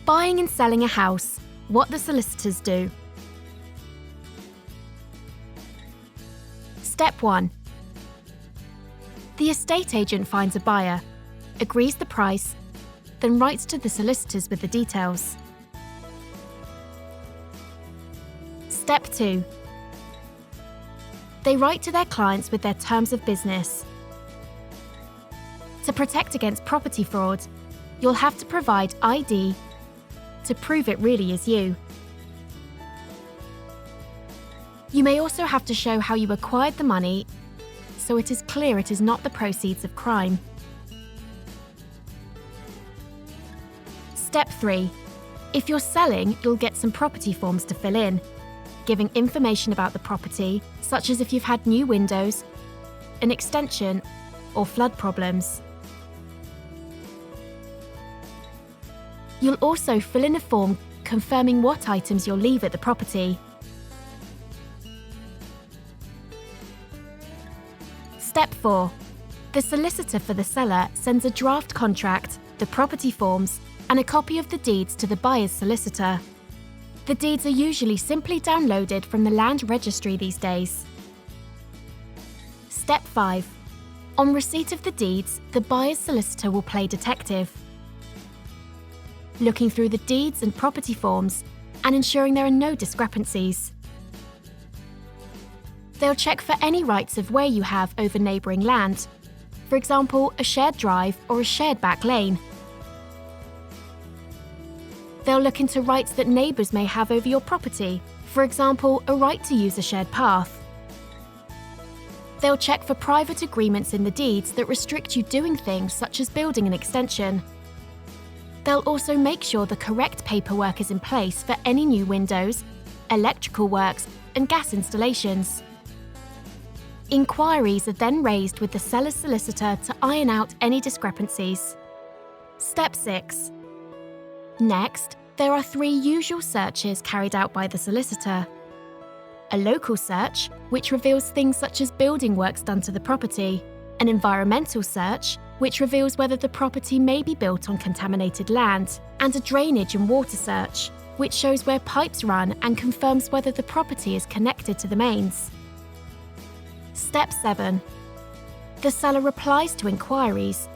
Buying and selling a house. What the solicitors do. Step 1. The estate agent finds a buyer, agrees the price, then writes to the solicitors with the details. Step 2. They write to their clients with their terms of business. To protect against property fraud, you'll have to provide ID to prove it really is you. You may also have to show how you acquired the money, so it is clear it is not the proceeds of crime. Step 3. If you're selling, you'll get some property forms to fill in, giving information about the property, such as if you've had new windows, an extension, or flood problems. You'll also fill in a form confirming what items you'll leave at the property. Step 4. The solicitor for the seller sends a draft contract, the property forms, and a copy of the deeds to the buyer's solicitor. The deeds are usually simply downloaded from the land registry these days. Step 5. On receipt of the deeds, the buyer's solicitor will play detective, looking through the deeds and property forms and ensuring there are no discrepancies. They'll check for any rights of way you have over neighbouring land, for example, a shared drive or a shared back lane. They'll look into rights that neighbours may have over your property, for example, a right to use a shared path. They'll check for private agreements in the deeds that restrict you doing things such as building an extension. They'll also make sure the correct paperwork is in place for any new windows, electrical works, and gas installations. Inquiries are then raised with the seller's solicitor to iron out any discrepancies. Step 6. Next, there are 3 usual searches carried out by the solicitor. A local search, which reveals things such as building works done to the property. An environmental search, which reveals whether the property may be built on contaminated land. And a drainage and water search, which shows where pipes run and confirms whether the property is connected to the mains. Step 7. The seller replies to inquiries.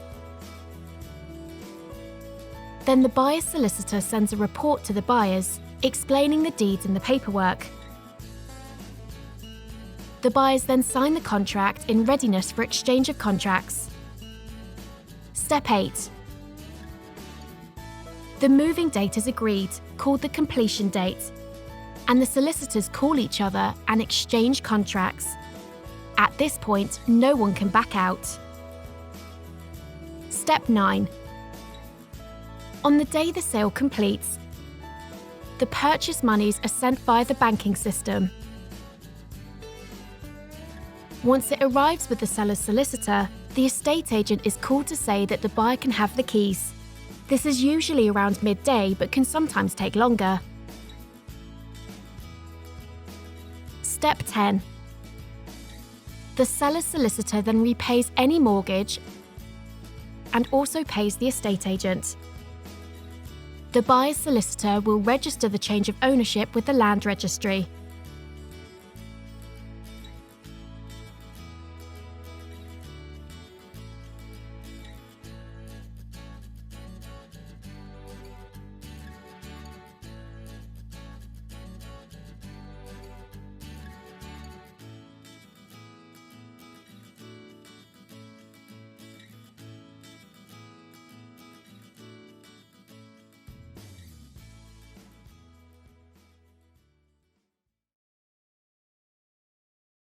Then the buyer's solicitor sends a report to the buyers, explaining the deeds and the paperwork. The buyers then sign the contract in readiness for exchange of contracts. Step 8. The moving date is agreed, called the completion date, and the solicitors call each other and exchange contracts. At this point, no one can back out. Step 9. On the day the sale completes, the purchase monies are sent via the banking system. Once it arrives with the seller's solicitor, the estate agent is called to say that the buyer can have the keys. This is usually around midday, but can sometimes take longer. Step 10. The seller's solicitor then repays any mortgage and also pays the estate agent. The buyer's solicitor will register the change of ownership with the land registry,